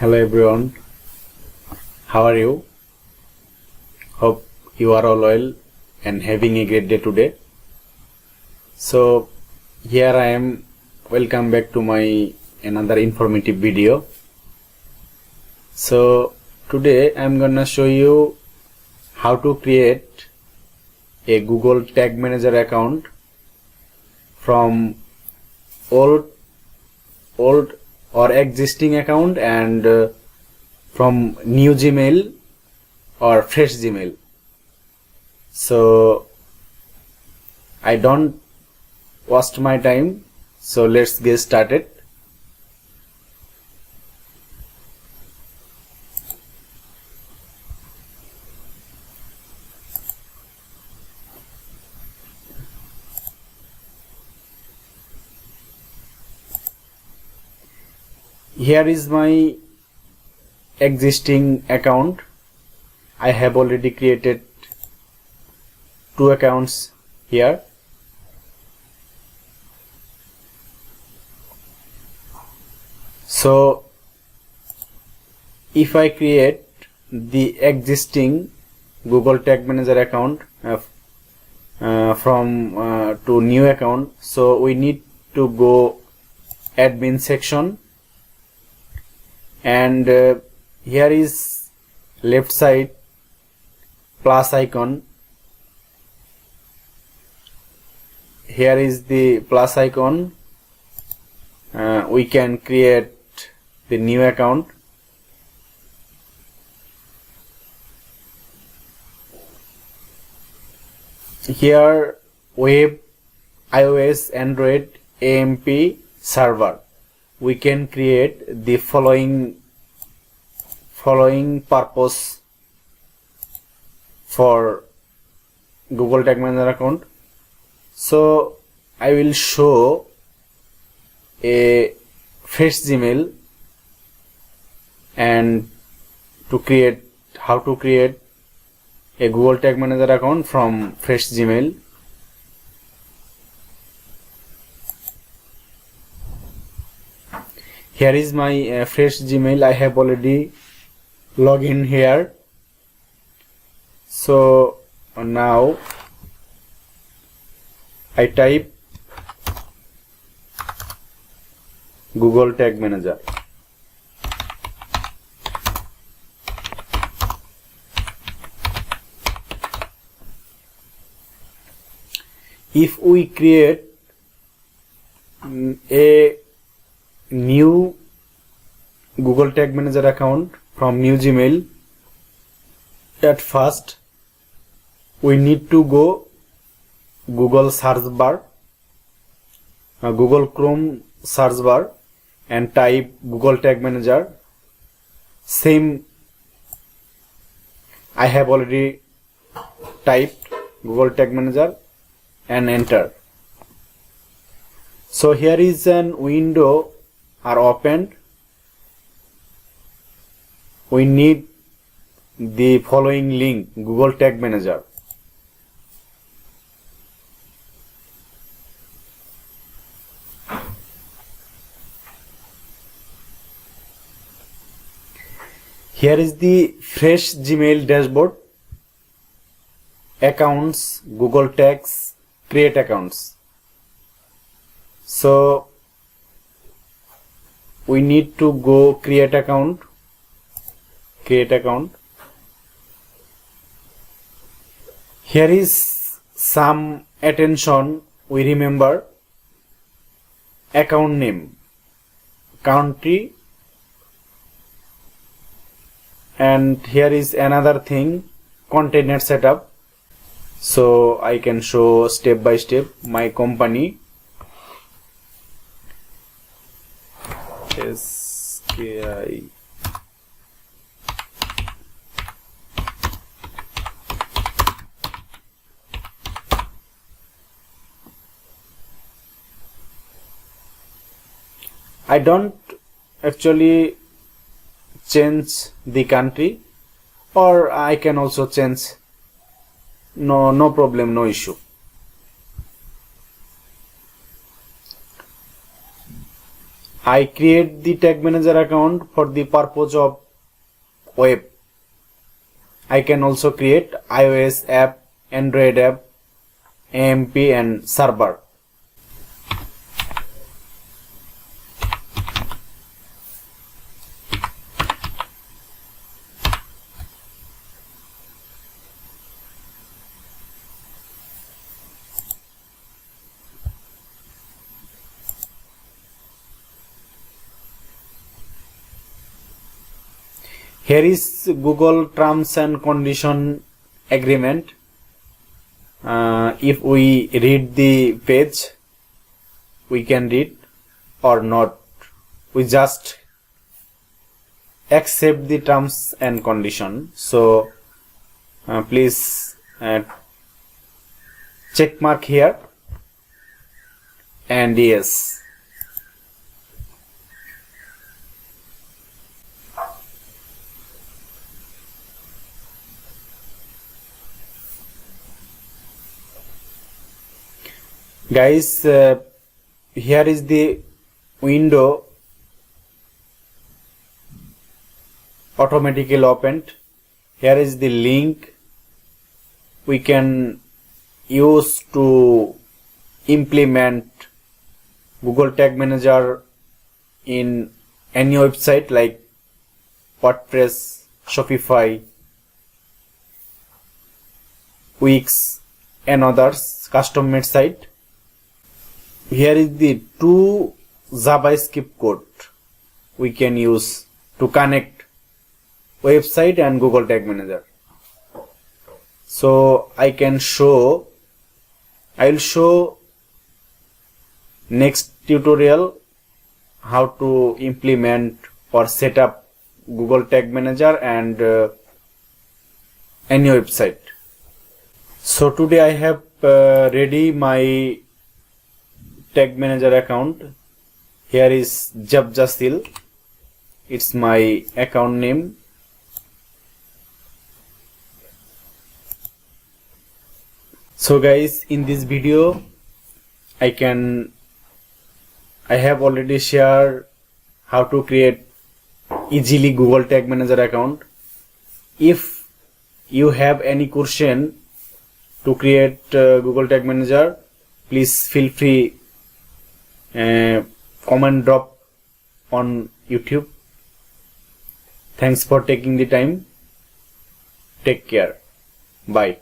Hello everyone, how are you? Hope you are all well and having a great day today. So here I am, welcome back to my another informative video. So today I'm gonna show you how to create a Google Tag Manager account from old or existing account and from new Gmail or fresh Gmail. So I don't waste my time, so let's get started. Here is my existing account. I have already created two accounts here. So if I create the existing Google Tag Manager account to new account, so we need to go admin section, and here is left side plus icon. Here is the plus icon. We can create the new account. Here web, iOS, Android, AMP server. We can create the following purpose for Google Tag Manager account. So I will show a fresh Gmail and how to create a Google Tag Manager account from fresh Gmail. Here is my fresh Gmail. I have already logged in here. So now I type Google Tag Manager. If we create a new Google Tag Manager account from new Gmail, at first we need to go Google search bar, Google Chrome search bar, and type Google Tag Manager. Same I have already typed Google Tag Manager and enter. So here is an window are opened. We need the following link, Google Tag Manager. Here is the fresh Gmail dashboard, accounts, Google Tags, create accounts. So we need to go create account. Here is some attention. We remember account name, country, and here is another thing, container setup. So I can show step by step my company. SKI. I don't actually change the country, or I can also change. No problem, no issue. I create the Tag Manager account for the purpose of web. I can also create iOS app, Android app, AMP and server. Here is Google Terms and Condition Agreement. If we read the page, we can read or not. We just accept the terms and condition. So please check mark here and yes. Guys, here is the window automatically opened. Here is the link we can use to implement Google Tag Manager in any website like WordPress, Shopify, Wix and others custom made site. Here is the two JavaScript code we can use to connect website and Google Tag Manager. So I will show next tutorial how to implement or set up Google Tag Manager and any website. So today I have ready my Tag Manager account. Here is Japjasil. It's my account name. So guys, in this video I have already shared how to create easily Google Tag Manager account. If you have any question to create Google Tag Manager, please feel free comment drop on YouTube. Thanks for taking the time. Take care. Bye.